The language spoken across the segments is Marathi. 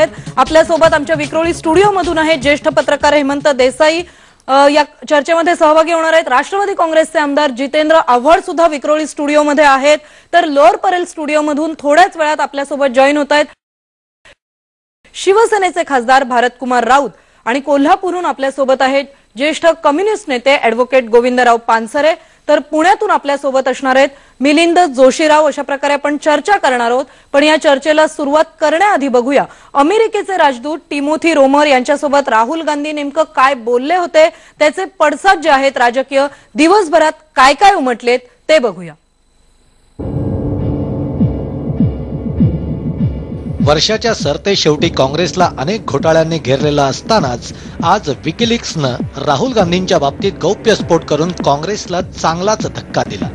आहेत। आपल्यासोबत आमच्या विक्रोळी स्टुडिओमधून आहेत ज्येष्ठ पत्रकार हेमंत देसाई या चर्चेमध्ये सहभागी होणार आहेत। राष्ट्रवादी काँग्रेसचे आमदार जितेंद्र आव्हाड सुद्धा विक्रोळी स्टुडिओमध्ये आहेत, तर लोअर परेल स्टुडिओमधून थोड्याच वेळात आपल्यासोबत जॉईन होत आहेत शिवसेनेचे खासदार भारतकुमार राऊत आणि कोल्हापूरहून आपल्यासोबत आहेत ज्येष्ठ कम्युनिस्ट नेते ॲडव्होकेट गोविंदराव पानसरे, तर पुण्यातून आपल्यासोबत असणार आहेत मिलिंद जोशीराव। अशा प्रकारे आपण चर्चा करणार आहोत, पण या चर्चेला सुरुवात करण्याआधी बघूया अमेरिकेचे राजदूत टिमोथी रोमर यांच्यासोबत राहुल गांधी नेमकं काय बोलले होते, त्याचे पडसाद जे आहेत राजकीय दिवसभरात काय काय उमटलेत ते बघूया। वर्षाच्या सरते शेवटी काँग्रेसला अनेक घोटाळ्यांनी घेरलेला असतानाच आज विकिलीक्सनं राहुल गांधींच्या बाबतीत गौप्यस्फोट करून काँग्रेसला चांगलाच धक्का दिला।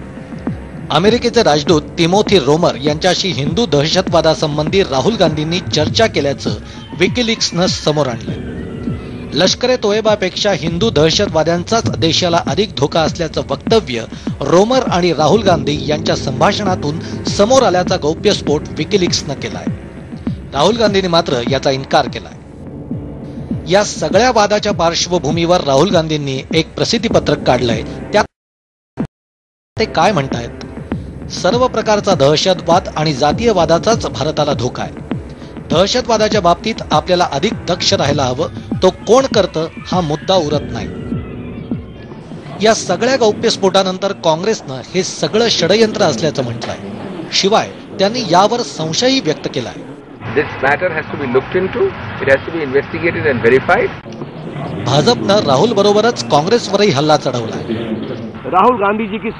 अमेरिकेचे राजदूत टिमोथी रोमर यांच्याशी हिंदू दहशतवादासंबंधी राहुल गांधींनी चर्चा केल्याचं विकिलीक्सनं समोर आणलं। लष्कर तोयबापेक्षा हिंदू दहशतवाद्यांचाच देशाला अधिक धोका असल्याचं वक्तव्य रोमर आणि राहुल गांधी यांच्या संभाषणातून समोर आल्याचा गौप्यस्फोट विकिलीक्सनं केलाय। राहुल गांधींनी मात्र याचा इन्कार केलाय। या सगळ्या वादाच्या पार्श्वभूमीवर राहुल गांधींनी एक प्रसिद्धीपत्रक काढलंय, त्यात ते काय म्हणतायत? सर्व प्रकारचा दहशतवाद आणि जातीयवादाचाच भारताला धोका आहे। दहशतवादाच्या बाबतीत आपल्याला अधिक दक्ष राहायला हवं, तो कोण करतं हा मुद्दा उरत नाही। या सगळ्या गौप्यस्फोटानंतर काँग्रेसनं हे सगळं षडयंत्र असल्याचं म्हटलंय। शिवाय त्यांनी यावर संशयही व्यक्त केलाय। This matter has to be looked into. It has to be investigated and verified. भाजपनं राहुल बरोबरच काँग्रेसवरही हल्ला चढवलाय। राहुल गांधी जी की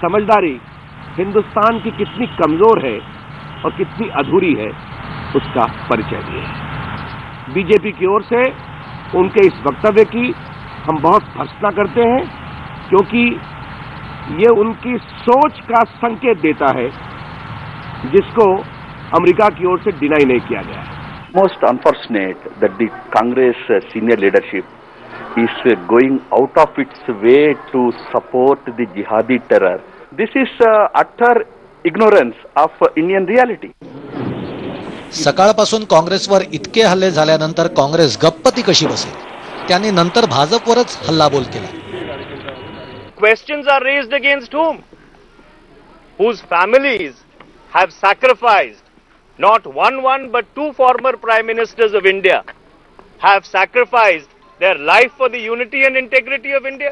समझदारी हिंदुस्तान की कितनी कमजोर है और कितनी अधूरी है उसका परिचय दिए। बीजेपी की ओर से उनके इस वक्तव्य की हम बहुत भर्त्सना करते हैं, क्योंकि ये उनकी सोच का संकेत देता है जिसको अमेरिका की ओर से डिनाई नहीं किया गया है। Most unfortunate that the Congress senior leadership is going out of its way to support the jihadi terror. This is utter ignorance of Indian reality. सकाळपासून काँग्रेसवर इतके हल्ले झाल्यानंतर काँग्रेस गप्पती कशी बसेल? त्यांनी नंतर भाजपवरच हल्लाबोल केला। Questions are raised against whom? Whose families have sacrificed, not one but two former prime ministers of India have sacrificed their life for the unity and integrity of India.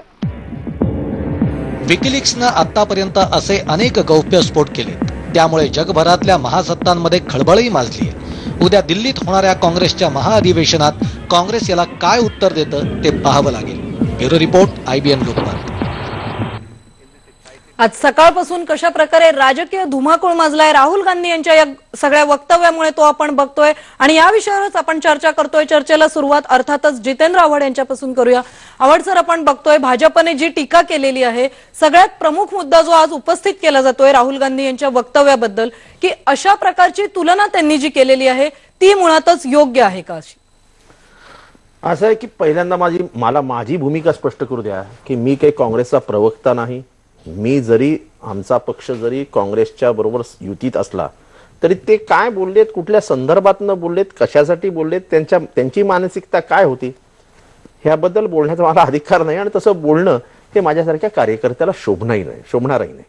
विकिलीक्सनं आतापर्यंत असे अनेक गौप्यस्फोट केले, त्यामुळे जगभरातल्या महासत्तांमध्ये खळबळही माजली आहे। उद्या दिल्लीत होणाऱ्या काँग्रेसच्या महाअधिवेशनात काँग्रेस याला काय उत्तर देतं ते पाहावं लागेल। Bureau report, IBN Lokmat. आज सकाळपासून कशा प्रकारे राजकीय धुमाकूळ माजलाय राहुल गांधी यांच्या या सगळ्या वक्तव्यामुळे तो आपण बघतोय आणि या विषयावरच आपण चर्चा करतोय। चर्चेला सुरुवात अर्थातच जितेंद्र आव्हाड यांच्यापासून करूया। आव्हाड सर, आपण बघतोय भाजपने जी टीका केलेली आहे, सगळ्यात प्रमुख मुद्दा जो आज उपस्थित केला जातोय राहुल गांधी यांच्या वक्तव्याबद्दल, की अशा प्रकारची तुलना त्यांनी जी केलेली आहे ती मुळातच योग्य आहे का? अशी असं आहे की पहिल्यांदा माझी भूमिका स्पष्ट करू द्या की मी काही काँग्रेसचा प्रवक्ता नाही। मी जरी आमचा पक्ष जरी काँग्रेसच्या बरोबर युतीत असला तरी ते काय बोललेत, कुठल्या संदर्भातनं बोललेत, कशासाठी बोललेत, त्यांची मानसिकता काय होती ह्याबद्दल बोलण्याचा मला अधिकार नाही आणि तसं बोलणं हे माझ्यासारख्या कार्यकर्त्याला शोभणारही नाही।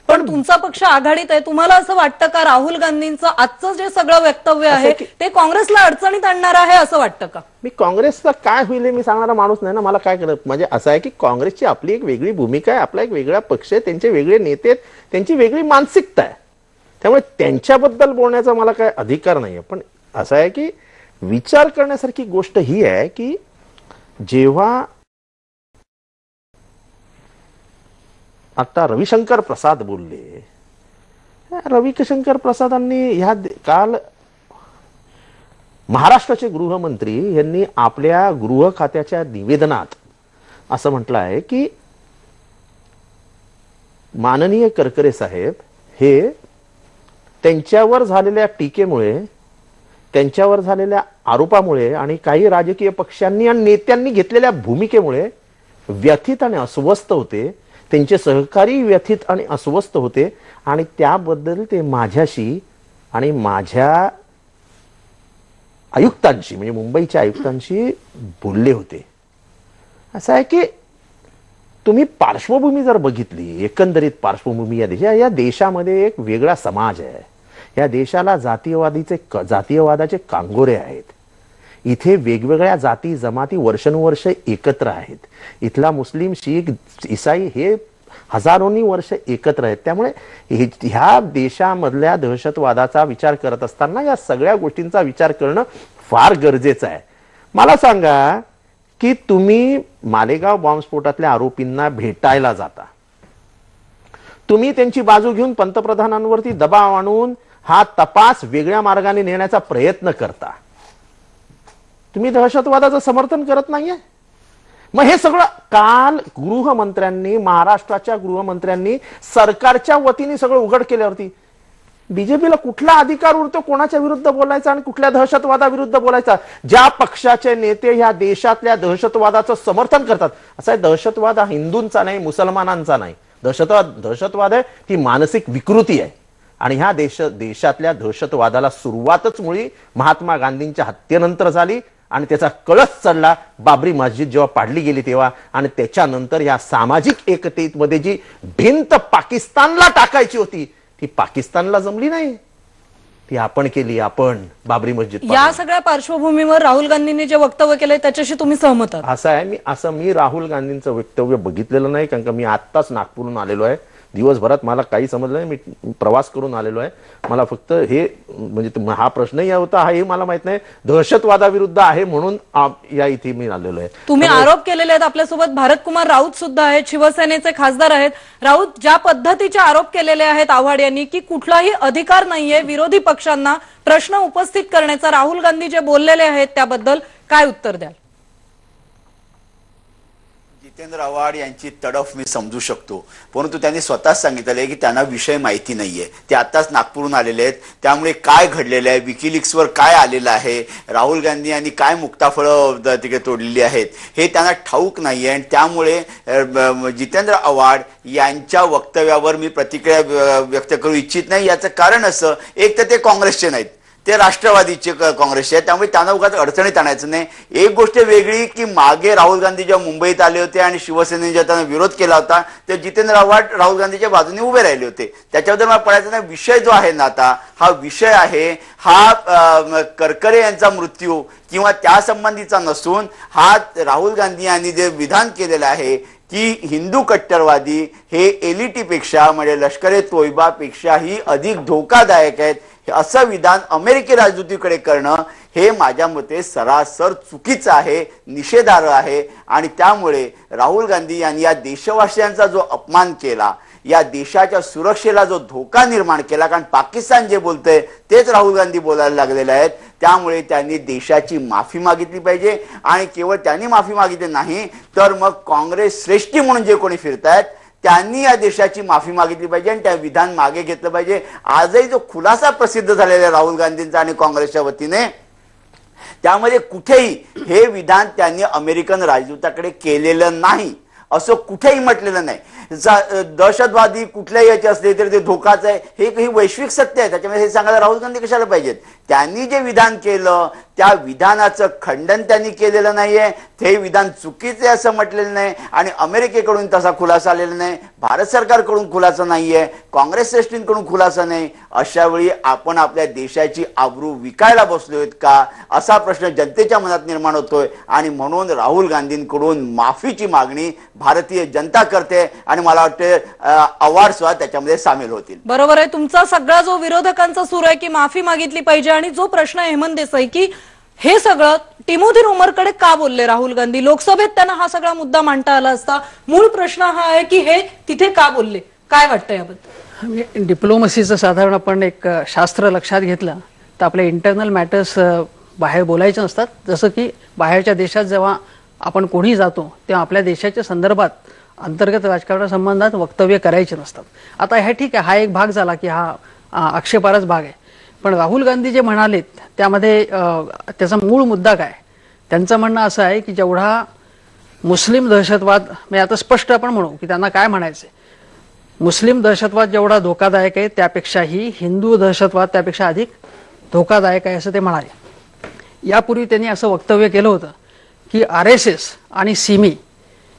पण तुमचा पक्ष आघाडीत आहे, तुम्हाला असं वाटतं का राहुल गांधींचं आजचं जे सगळं वक्तव्य आहे ते काँग्रेसला अडचणीत आणणार आहे असं वाटतं का? मी काँग्रेसला काय होईल मी सांगणारा माणूस नाही ना। मला काय करत म्हणजे असं आहे की काँग्रेसची आपली एक वेगळी भूमिका आहे, आपला एक वेगळा पक्ष आहे, त्यांचे वेगळे नेते आहेत, त्यांची वेगळी मानसिकता आहे, त्यामुळे त्यांच्याबद्दल बोलण्याचा मला काय अधिकार नाहीये। पण असं आहे की विचार करण्यासारखी गोष्ट ही आहे की जेव्हा आता रविशंकर प्रसाद बोलले, रविशंकर प्रसादांनी काल महाराष्ट्राचे गृहमंत्री यांनी आपल्या गृह खात्याच्या निवेदनात असं म्हटलं आहे की माननीय करकरे साहेब हे त्यांच्यावर झालेल्या टीकेमुळे, त्यांच्यावर झालेल्या आरोपामुळे आणि काही राजकीय पक्षांनी आणि नेत्यांनी घेतलेल्या भूमिकेमुळे व्यथित आणि अस्वस्थ होते, त्यांचे सहकारी व्यथित आणि अस्वस्थ होते आणि त्याबद्दल ते माझ्याशी आणि माझ्या आयुक्तांशी म्हणजे मुंबईच्या आयुक्तांशी बोलले होते. असं आहे की तुम्ही पार्श्वभूमी जर बघितली, एकंदरीत पार्श्वभूमी या देशामध्ये एक वेगळा समाज आहे. या देशाला जातीयवादाचे कांगोरे आहेत. इथे वेगवेगळ्या जाती जमाती वर्षानुवर्ष एकत्र आहेत. इथला मुस्लिम, शीख, ईसाई हे हजारोनी वर्ष एकत्र आहेत. त्यामुळे ह्या देशामधल्या दहशतवादाचा विचार करत असताना या सगळ्या गोष्टींचा विचार करणं फार गरजेचं आहे. मला सांगा की तुम्ही मालेगाव बॉम्बस्फोटातल्या आरोपींना भेटायला जाता, तुम्ही त्यांची बाजू घेऊन पंतप्रधानांवरती दबाव आणून हा तपास वेगळ्या मार्गाने नेण्याचा प्रयत्न करता. तुम्ही दहशतवादाचं समर्थन करत नाहीये. मग हे सगळं काल गृहमंत्र्यांनी, महाराष्ट्राच्या गृहमंत्र्यांनी सरकारच्या वतीने सगळं उघड केल्यावरती बीजेपीला कुठला अधिकार उरतो कोणाच्या विरुद्ध बोलायचा आणि कुठल्या दहशतवादाविरुद्ध बोलायचा? ज्या पक्षाचे नेते ह्या देशातल्या दहशतवादाचं समर्थन करतात. असा दहशतवाद हा हिंदूंचा नाही, मुसलमानांचा नाही. दहशतवाद आहे ती मानसिक विकृती आहे. आणि ह्या देशातल्या दहशतवादाला सुरुवातच मुळी महात्मा गांधींच्या हत्येनंतर झाली आणि त्याचा कळस चढला बाबरी मस्जिद जेव्हा पाडली गेली तेव्हा. आणि त्याच्यानंतर या सामाजिक एकतेमध्ये जी भिंत पाकिस्तानला टाकायची होती ती पाकिस्तानला जमली नाही, ती आपण केली. आपण बाबरी मस्जिद. या सगळ्या पार्श्वभूमीवर राहुल गांधींनी जे वक्तव्य केलंय त्याच्याशी तुम्ही सहमत आहात? असं आहे, मी राहुल गांधींचं वक्तव्य बघितलेलं नाही, कारण का मी आत्ताच नागपूरहून आलेलो आहे. दिवसभरात मला काही समजलं नाही. मी प्रवास करून आलेलो आहे. मला फक्त हे म्हणजे हा प्रश्नही होता हे मला माहित नाही. दहशतवादाविरुद्ध आहे म्हणून या इथे मी आलेलो आहे. तुम्ही आरोप केलेले आहेत. आपल्यासोबत भारतकुमार राऊत सुद्धा आहेत, शिवसेनेचे खासदार आहेत. राऊत, ज्या पद्धतीचे आरोप केलेले आहेत आव्हाड यांनी की कुठलाही अधिकार नाहीये विरोधी पक्षांना प्रश्न उपस्थित करण्याचा, राहुल गांधी जे बोललेले आहेत त्याबद्दल काय उत्तर द्याल? जितेंद्र आव्हाड यांची तडफ मी समजू शकतो, परंतु त्यांनी स्वतःच सांगितले की त्यांना विषय माहिती नाहीये. ते आताच नागपूरहून आलेले आहेत. त्यामुळे काय घडलेलं आहे, विकिलीक्सवर काय आलेलं आहे, राहुल गांधी यांनी काय मुक्ताफळं तिकडे तोडलेली आहेत हे त्यांना ठाऊक नाहीये. आणि त्यामुळे जितेंद्र आव्हाड यांच्या वक्तव्यावर मी प्रतिक्रिया व्यक्त करू इच्छित नाही. याचं कारण असं, एक तर ते काँग्रेसचे नाहीत, ते राष्ट्रवादीचे काँग्रेसचे आहेत. त्यामुळे त्यांना उगाच अडचणीत आणायचं नाही. एक गोष्ट वेगळी की मागे राहुल गांधी जेव्हा मुंबईत आले होते आणि शिवसेनेने जेव्हा त्यांना विरोध केला होता ते जितेंद्र आव्हाड राहुल गांधीच्या बाजूने उभे राहिले होते. त्याच्याबद्दल मला पडायचं नाही. विषय जो आहे ना आता हा विषय आहे हा करकरे यांचा मृत्यू किंवा त्या संबंधीचा नसून हा राहुल गांधी यांनी जे विधान केलेलं आहे की हिंदू कट्टरवादी हे एलिटीपेक्षा म्हणजे लष्कर ए तोयबापेक्षाही अधिक धोकादायक आहेत असं विधान अमेरिकी राजदूतीकडे करणं हे माझ्या मते सरासर चुकीचं आहे, निषेधार्ह आहे. आणि त्यामुळे राहुल गांधी यांनी या देशवासियांचा जो अपमान केला, या देशाच्या सुरक्षेला जो धोका निर्माण केला, कारण पाकिस्तान जे बोलतंय तेच राहुल गांधी बोलायला लागलेले आहेत. त्यामुळे त्यांनी देशाची माफी मागितली पाहिजे. आणि केवळ त्यांनी माफी मागितली नाही तर मग काँग्रेस श्रेष्ठी म्हणून जे कोणी फिरतायत त्यांनी या देशाची माफी मागितली पाहिजे आणि त्या विधान मागे घेतलं पाहिजे. आजही जो खुलासा प्रसिद्ध झालेला आहे राहुल गांधींचा आणि काँग्रेसच्या वतीने, त्यामध्ये कुठेही हे विधान त्यांनी अमेरिकन राजदूताकडे केलेलं नाही असं कुठेही म्हटलेलं नाही. दहशतवादी कुठल्याही याचे असले तरी ते धोकाच आहे हे वैश्विक सत्य आहे. त्याच्यामध्ये हे सांगायला राहुल गांधी कशाला पाहिजेत? त्यांनी जे विधान केलं त्या विधानाचं खंडन त्यांनी केलेलं नाहीये. ते विधान चुकीचे असं म्हटलेलं नाही आणि अमेरिकेकडून तसा खुलासा आलेला नाही, भारत सरकारकडून खुलासा नाहीये, काँग्रेस श्रेष्ठींकडून खुलासा नाही. अशा वेळी आपण आपल्या देशाची आबरू विकायला बसलोय का असा प्रश्न जनतेच्या मनात निर्माण होतोय. आणि म्हणून राहुल गांधींकडून माफीची मागणी भारतीय जनता करते आणि मला वाटतं आव्हाड सुद्धा त्याच्यामध्ये सामील होतील. बरोबर आहे. तुमचा सगळा जो विरोधकांचा सूर आहे की माफी मागितली पाहिजे आणि जो प्रश्न हेमंत देसाई की हे सगळं टिमोथी रोमरकडे का बोलले राहुल गांधी, लोकसभेत त्यांना हा सगळा मुद्दा मांडता आला असता. मूळ प्रश्न हा आहे की हे तिथे का बोलले, काय वाटतं याबद्दल? डिप्लोमसीचं साधारण आपण एक शास्त्र लक्षात घेतलं तर आपले इंटरनल मॅटर्स बाहेर बोलायचे नसतात. जसं की बाहेरच्या देशात जेव्हा आपण कोणी जातो तेव्हा आपल्या देशाच्या संदर्भात अंतर्गत राजकारणासंबंधात वक्तव्य करायचे नसतात. आता हे ठीक आहे, हा एक भाग झाला की हा आक्षेपार्हच भाग आहे. पण राहुल गांधी जे म्हणालेत त्यामध्ये त्याचा मूळ मुद्दा काय? त्यांचं म्हणणं असं आहे की जेवढा मुस्लिम दहशतवाद, म्हणजे आता स्पष्ट आपण म्हणू की त्यांना काय म्हणायचं, मुस्लिम दहशतवाद जेवढा धोकादायक आहे त्यापेक्षाही हिंदू दहशतवाद त्यापेक्षा अधिक धोकादायक आहे असं ते म्हणाले. यापूर्वी त्यांनी असं वक्तव्य केलं होतं की RSS आणि सिमी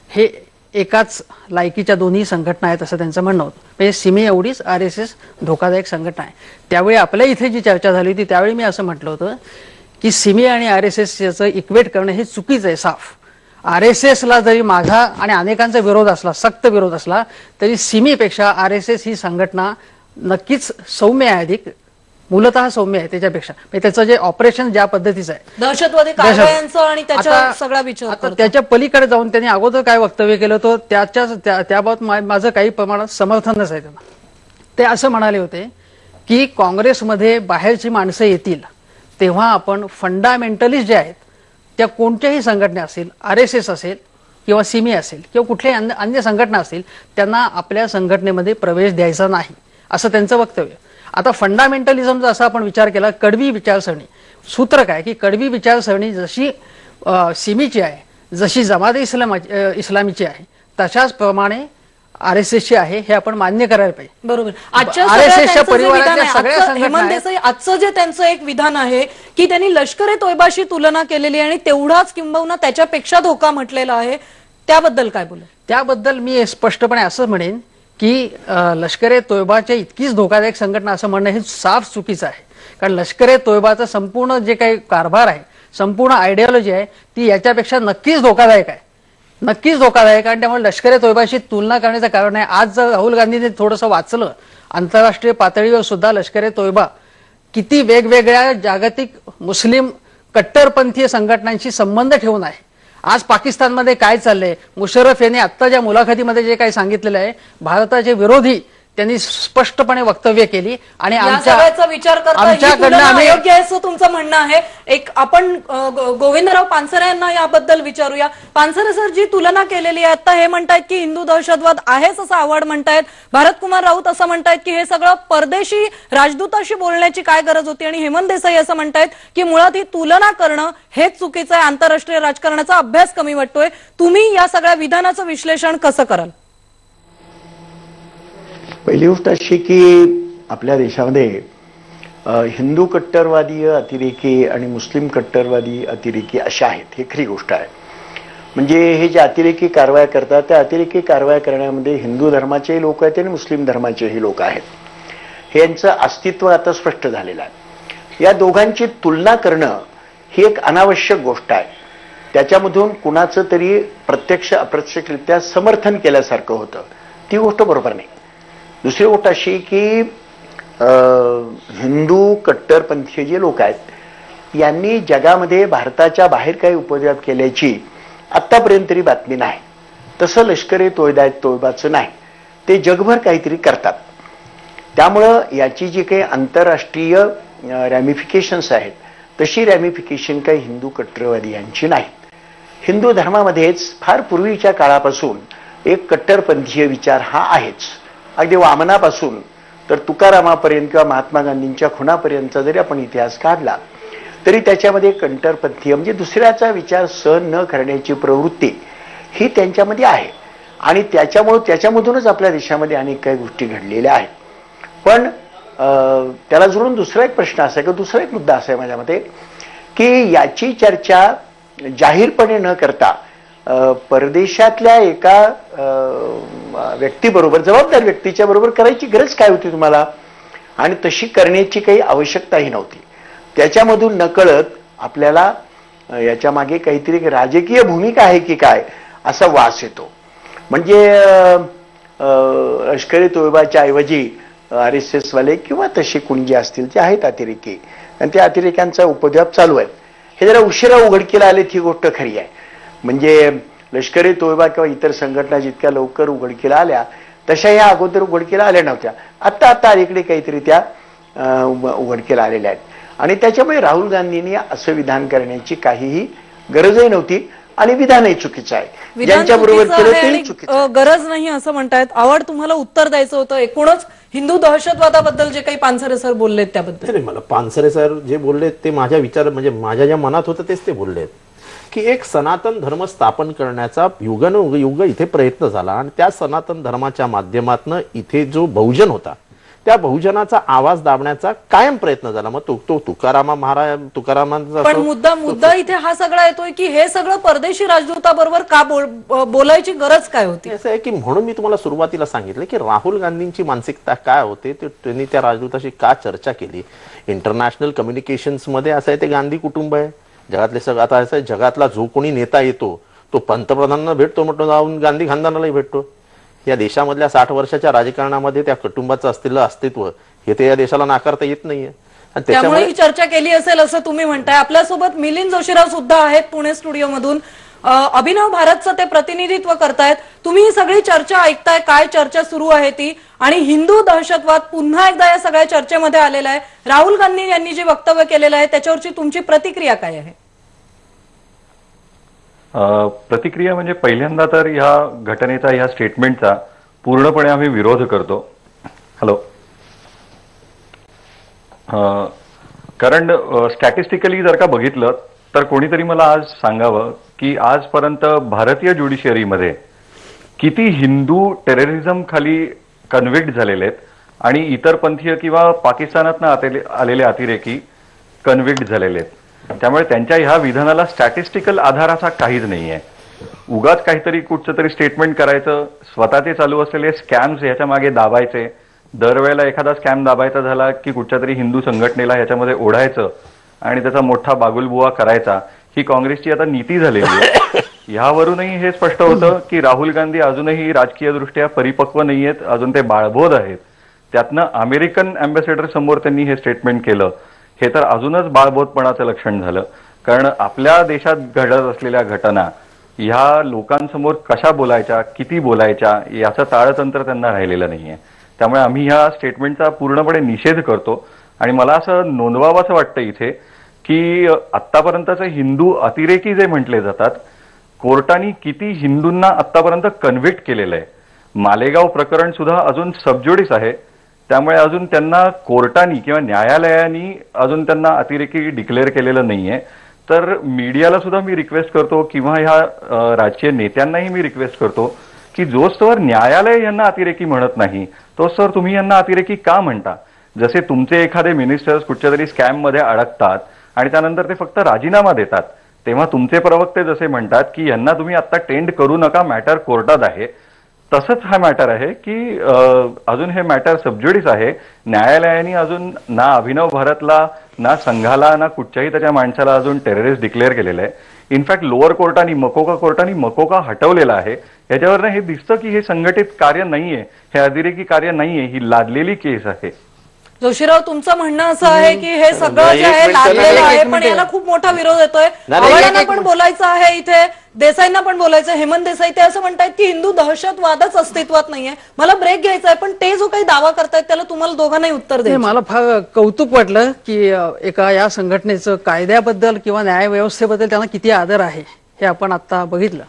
हे एकाच लायकीच्या दोन्ही संघटना आहेत असं त्यांचं म्हणणं होतं. म्हणजे सिमी एवढीच RSS धोकादायक संघटना आहे. त्यावेळी आपल्या इथे जी चर्चा झाली होती त्यावेळी मी असं म्हटलं होतं की सिमी आणि RSS याचं इक्वेट करणं हे चुकीचं आहे साफ. RSS ला जरी माझा आणि अनेकांचा विरोध असला, सक्त विरोध असला, तरी सिमीपेक्षा RSS ही संघटना नक्कीच सौम्य आहे, अधिक मूलतः सौम्य आहे त्याच्यापेक्षा. म्हणजे त्याचं जे ऑपरेशन ज्या पद्धतीचं आहे, दहशतवादी कारवायांचं आणि त्याच्या सगळा विचार आता त्याच्या पलीकडे जाऊन त्यांनी अगोदर काय वक्तव्य केलं होतं त्याबाबत माझं काही प्रमाणात समर्थनच आहे त्यांना. ते असं म्हणाले होते की काँग्रेसमध्ये बाहेरची माणसं येतील तेव्हा आपण फंडामेंटलिस्ट जे आहेत त्या कोणत्याही संघटना असतील, RSS असेल किंवा सिमी असेल किंवा कुठल्याही अन्य संघटना असतील, त्यांना आपल्या संघटनेमध्ये प्रवेश द्यायचा नाही असं त्यांचं वक्तव्य. आता फंडामेंटलिझमचा असा आपण विचार केला, कडवी विचारसरणी, सूत्र काय की कडवी विचारसरणी जशी सिमीची आहे, जशी जमात इस्लामीची आहे, तशाच प्रमाणे RSSची आहे हे आपण मान्य करायला पाहिजे. बरोबर. आजच्या RSSच्या परिवाराच्या सगळ्या हेमंत देसाई आजचं जे त्यांचं एक विधान आहे की त्यांनी लष्कर-ए-तोयबाशी तुलना केलेली आणि तेवढाच किंबहुना त्याच्यापेक्षा धोका म्हटलेला आहे, त्याबद्दल काय बोलू? त्याबद्दल मी स्पष्टपणे असं म्हणेन की लष्कर-ए-तोयबाच्या इतकीच धोकादायक संघटना असं म्हणणं हे साफ चुकीचं आहे. कारण लष्कर-ए-तोयबाचं संपूर्ण जे काही कारभार आहे, संपूर्ण आयडिओलॉजी आहे, ती याच्यापेक्षा नक्कीच धोकादायक आहे, नक्कीच धोकादायक. आणि त्यामुळे लष्कर-ए-तोयबाशी तुलना करण्याचं कारण आहे. आज जर राहुल गांधींनी थोडंसं वाचलं, आंतरराष्ट्रीय पातळीवर सुद्धा लष्कर-ए-तोयबा किती वेगवेगळ्या जागतिक मुस्लिम कट्टरपंथीय संघटनांशी संबंध ठेवून आहे. आज पाकिस्तानमध्ये काय चाललंय, मुशर्रफ यांनी आत्ता ज्या मुलाखतीमध्ये जे काही सांगितलेलं आहे, भारताचे विरोधी त्यांनी स्पष्टपणे वक्तव्य केली आणि सगळ्याचा विचार करता अयोग्य आहे असं तुमचं म्हणणं आहे. एक आपण गोविंदराव पानसरे यांना याबद्दल विचारूया. पानसरे सर, जी तुलना केलेली आहे आता, हे म्हणतायत की हिंदू दहशतवाद आहेच असं आव्हाड म्हणतायत, भारत कुमार राऊत असं म्हणतायत की हे सगळं परदेशी राजदूताशी बोलण्याची काय गरज होती, आणि हेमंत देसाई असं म्हणतायत की मुळात ही तुलना करणं हेच चुकीचं आहे, आंतरराष्ट्रीय राजकारणाचा अभ्यास कमी वाटतोय. तुम्ही या सगळ्या विधानाचं विश्लेषण कसं कराल? पहिली गोष्ट अशी की आपल्या देशामध्ये हिंदू कट्टरवादी अतिरेकी आणि मुस्लिम कट्टरवादी अतिरेकी अशा आहेत, हे खरी गोष्ट आहे. म्हणजे हे जे अतिरेकी कारवाया करतात त्या अतिरेकी कारवाया करण्यामध्ये हिंदू धर्माचेही लोक आहेत आणि मुस्लिम धर्माचेही लोक आहेत. हे यांचं अस्तित्व आता स्पष्ट झालेलं आहे. या दोघांची तुलना करणं ही एक अनावश्यक गोष्ट आहे. त्याच्यामधून कुणाचं तरी प्रत्यक्ष अप्रत्यक्षरित्या समर्थन केल्यासारखं होतं, ती गोष्ट बरोबर नाही. दुसरी गोष्ट अशी की हिंदू कट्टरपंथीय जे लोक आहेत यांनी जगामध्ये भारताच्या बाहेर काही उपद्व्याप केल्याची आत्तापर्यंत तरी बातमी नाही. तसं लष्कर-ए-तोयबाचं नाही, ते जगभर काहीतरी करतात. त्यामुळं याची जी काही आंतरराष्ट्रीय रॅमिफिकेशन्स आहेत तशी रॅमिफिकेशन काही हिंदू कट्टरवादी यांची नाहीत. हिंदू धर्मामध्येच फार पूर्वीच्या काळापासून एक कट्टरपंथीय विचार हा आहेच. अगदी वामनापासून तर तुकारामापर्यंत किंवा महात्मा गांधींच्या खुनापर्यंतचा जरी आपण इतिहास काढला तरी त्याच्यामध्ये कट्टरपंथीय म्हणजे दुसऱ्याचा विचार सहन न करण्याची प्रवृत्ती ही त्यांच्यामध्ये आहे. आणि त्याच्यामधूनच आपल्या देशामध्ये अनेक काही गोष्टी घडलेल्या आहेत. पण त्याला जोडून दुसरा एक प्रश्न असा आहे किंवा दुसरा एक मुद्दा असा आहे माझ्या मते की याची चर्चा जाहीरपणे न करता परदेशातल्या एका व्यक्तीबरोबर, जबाबदार व्यक्तीच्या बरोबर करायची गरज काय होती तुम्हाला, आणि तशी करण्याची काही आवश्यकताही नव्हती. त्याच्यामधून नकळत आपल्याला याच्या मागे काहीतरी राजकीय भूमिका आहे की काय असा वास येतो. म्हणजे लष्कर-ए-तोयबाच्या ऐवजी RSS वाले किंवा तसे कोणी जे असतील ते आहेत अतिरेकी, आणि त्या अतिरेक्यांचा उपद्व्याप चालू आहे. हे जरा उशिरा उघडकीला आले ही गोष्ट खरी आहे. म्हणजे लष्कर-ए-तोयबा किंवा इतर संघटना जितक्या लवकर उघडकीला आल्या तशा या अगोदर उघडकीला आल्या नव्हत्या. आता अलीकडे काहीतरी त्या उघडकीला आलेल्या आहेत. आणि त्याच्यामुळे राहुल गांधींनी असं विधान करण्याची काहीही गरजही नव्हती आणि विधानही चुकीचं आहे. ज्यांच्याबरोबर केलं तेही चुकीचं, गरज नाही असं म्हणतायत. आवड, तुम्हाला उत्तर द्यायचं होतं एकूणच हिंदू दहशतवादाबद्दल जे काही पानसरे सर बोललेत त्याबद्दल. मला पानसरे सर जे बोललेत ते माझ्या विचार म्हणजे माझ्या ज्या मनात होतं तेच ते बोललेत की एक सनातन धर्म स्थापन करण्याचा युग इथे प्रयत्न झाला आणि त्या सनातन धर्माच्या माध्यमातून इथे जो बहुजन होता त्या बहुजनाचा आवाज दाबण्याचा कायम प्रयत्न झाला. मग तो तुकारामांचा पण मुद्दा इथे हा सगळा येतोय की हे सगळं परदेशी राजदूताबरोबर का बोलायची गरज काय होती? असं आहे की म्हणून मी तुम्हाला सुरुवातीला सांगितलं की राहुल गांधींची मानसिकता काय होते, त्यांनी त्या राजदूताशी का चर्चा केली. इंटरनॅशनल कम्युनिकेशन्स मध्ये असं आहे, ते गांधी कुटुंब आहे जगातले सगळं. आता असं आहे, जगातला जो कोणी नेता येतो तो पंतप्रधानांना भेटतो, म्हटलं जाऊन गांधी खानदानालाही भेटतो. या देशामधल्या 60 वर्षाच्या राजकारणामध्ये त्या कुटुंबाचं असलेलं अस्तित्व हे ते या देशाला नाकारता येत नाहीये. आणि त्यामुळे ही चर्चा केली असेल असं तुम्ही म्हणताय. आपल्यासोबत मिलिंद जोशीराव सुद्धा आहेत पुणे स्टुडिओमधून. अभिनव भारतचं ते प्रतिनिधित्व करतायत. तुम्ही ही सगळी चर्चा ऐकताय, काय चर्चा सुरू आहे ती, आणि हिंदू दहशतवाद पुन्हा एकदा या सगळ्या चर्चेमध्ये आलेला आहे. राहुल गांधी यांनी जे वक्तव्य केलेलं आहे त्याच्यावरची तुमची प्रतिक्रिया काय आहे? प्रतिक्रिया म्हणजे पहिल्यांदा तर ह्या घटनेचा, ह्या स्टेटमेंटचा पूर्णपणे आम्ही विरोध करतो. हॅलो. कारण स्टॅटिस्टिकली जर का बघितलं तर कोणीतरी मला आज सांगावं की आजपर्यंत भारतीय ज्युडिशियरीमध्ये किती हिंदू टेररिझम खाली कन्व्हिक्ट झालेले आहेत आणि इतर पंथीय किंवा पाकिस्तानातनं आलेले अतिरेकी कन्व्हिक्ट झालेले आहेत. त्यामुळे त्यांच्या ह्या विधानाला स्टॅटिस्टिकल आधार असा काहीच नाहीये. उगाच काहीतरी कुठचं तरी स्टेटमेंट करायचं, स्वतःचे चालू असलेले स्कॅम्स ह्याच्या मागे दाबायचे, दरवेळेला एखादा स्कॅम दाबायचा झाला की कुठच्या तरी हिंदू संघटनेला ह्याच्यामध्ये ओढायचं आणि त्याचा मोठा बागुलबुवा करायचा, ही काँग्रेसची आता नीती झालेली आहे. ह्यावरूनही हे स्पष्ट होतं की राहुल गांधी अजूनही राजकीय दृष्ट्या परिपक्व नाहीयेत, अजून ते बाळबोध आहेत. त्यातनं अमेरिकन अँबॅसेडर समोर त्यांनी हे स्टेटमेंट केलं, हे तर अजूनच बाळबोधपणाचं लक्षण झालं. कारण आपल्या देशात घडत असलेल्या घटना ह्या लोकांसमोर कशा बोलायच्या, किती बोलायच्या याचं ताळतंत्र त्यांना राहिलेलं नाहीये. त्यामुळे आम्ही ह्या स्टेटमेंटचा पूर्णपणे निषेध करतो. आणि मला असं नोंदवावंसं वाटतं इथे की आत्तापर्यंतचे हिंदू अतिरेकी जे म्हटले जातात, कोर्टाने किती हिंदूंना आत्तापर्यंत कन्व्हिक्ट केलेलं आहे. मालेगाव प्रकरण सुद्धा अजून सबज्युडिस आहे, त्यामुळे अजून त्यांना कोर्टानी किंवा न्यायालयाने अजून त्यांना अतिरेकी डिक्लेअर केलेलं नाहीये. तर मीडियाला सुद्धा मी रिक्वेस्ट करतो किंवा ह्या राजकीय नेत्यांनाही मी रिक्वेस्ट करतो की जोस्तवर न्यायालय यांना अतिरेकी म्हणत नाही तोस्तवर तुम्ही यांना अतिरेकी का म्हणता? जसे तुमचे एखादे मिनिस्टर्स कुठच्या तरी स्कॅम मध्ये अडकतात आणि त्यानंतर ते फक्त राजीनामा देतात, तेव्हा तुमचे प्रवक्ते जसे म्हणतात की यांना तुम्ही आता टेंड करू नका, मॅटर कोर्टात आहे, तसंच हा मॅटर आहे की अजून हे मॅटर सबज्युडिस आहे. न्यायालयाने अजून ना अभिनव भारतला, ना संघाला, ना कुठच्याही त्याच्या माणसाला अजून टेररिस्ट डिक्लेअर केलेलं आहे. इनफॅक्ट लोअर कोर्टाने, मकोका कोर्टाने मकोका हटवलेला आहे. याच्यावरनं हे दिसतं की हे संघटित कार्य नाहीये, हे अतिरेकी कार्य नाहीये, ही लादलेली केस आहे. जोशीराव, तुमचं म्हणणं असं आहे की हे सगळं जे आहे लादलेलं आहे, पण याला खूप मोठा विरोध येतोय. आव्हाडांना पण बोलायचं आहे इथे, देसाईंना पण बोलायचं. हेमंत देसाई ते असं म्हणतायत की हिंदू दहशतवादच अस्तित्वात नाहीये. मला ब्रेक घ्यायचा आहे, पण ते जो काही दावा करतायत त्याला तुम्हाला दोघांनाही उत्तर द्यायचं. मला फार कौतुक वाटलं की एका या संघटनेचं कायद्याबद्दल किंवा न्यायव्यवस्थेबद्दल त्यांना किती आदर आहे हे आपण आता बघितलं.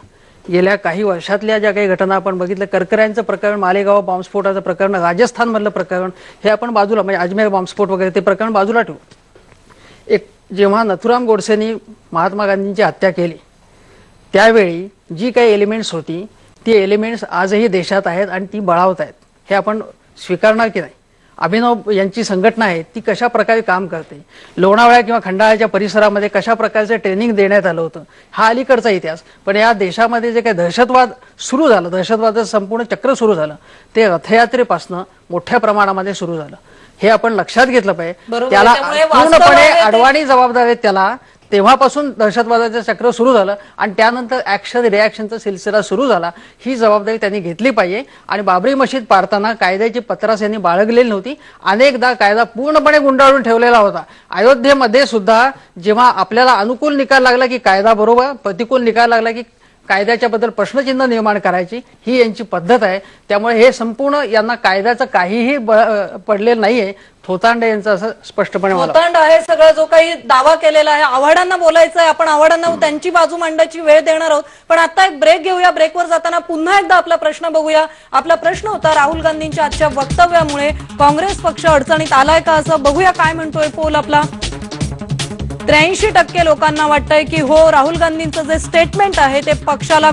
गेल्या काही वर्षातल्या ज्या काही घटना आपण बघितलं, करकऱ्यांचं प्रकरण, मालेगाव बॉम्बस्फोटाचं प्रकरण, राजस्थानमधलं प्रकरण, हे आपण बाजूला, म्हणजे अजमेर बॉम्बस्फोट वगैरे ते प्रकरण बाजूला ठेवू. एक जेव्हा नथुराम गोडसेंनी महात्मा गांधींची हत्या केली त्यावेळी जी काही एलिमेंट्स होती ती एलिमेंट्स आजही देशात आहेत आणि ती बळावत आहेत, हे आपण स्वीकारणार की नाही? अभिनव यांची संघटना आहे ती कशा प्रकारे काम करते, लोणावळा किंवा खंडाळ्याच्या परिसरामध्ये कशा प्रकारचं ट्रेनिंग देण्यात आलं होतं, हा अलीकडचा इतिहास. पण या देशामध्ये जे काही दहशतवाद सुरू झालं, दहशतवादाचं संपूर्ण चक्र सुरू झालं, ते रथयात्रेपासून मोठ्या प्रमाणामध्ये सुरू झालं. हे आपण लक्षात घेतलं पाहिजे. त्याला पूर्णपणे अडवाणी जबाबदार आहेत त्याला. तेव्हापासून दहशतवादाचं चक्र सुरू झालं आणि त्यानंतर ऍक्शन रिॲक्शनचा सिलसिला सुरू झाला. ही जबाबदारी त्यांनी घेतली पाहिजे. आणि बाबरी मशीद पाडताना कायद्याची पत्रास यांनी बाळगलेली नव्हती. अनेकदा कायदा पूर्णपणे गुंडाळून ठेवलेला होता. अयोध्येमध्ये सुद्धा जेव्हा आपल्याला अनुकूल निकाल लागला की कायदा बरोबर, प्रतिकूल निकाल लागला की कायद्याच्या बद्दल प्रश्नचिन्ह निर्माण करायची, ही यांची पद्धत आहे. त्यामुळे हे संपूर्ण यांना कायद्याचं काहीही पडलेलं नाहीये. थोतांडे यांचं असं स्पष्टपणे थोतांड आहे सगळं जो काही दावा केलेला आहे. आव्हाडांना बोलायचं आहे, आपण आव्हाडांना त्यांची बाजू मांडायची वेळ देणार आहोत. पण आता एक ब्रेक घेऊया. ब्रेकवर जाताना पुन्हा एकदा आपला प्रश्न बघूया. आपला प्रश्न होता, राहुल गांधींच्या आजच्या वक्तव्यामुळे काँग्रेस पक्ष अडचणीत आलाय का, असं बघूया काय म्हणतोय पोल आपला. 83% लोकांना वाटतंय की हो, राहुल गांधींचं जे स्टेटमेंट आहे ते पक्षाला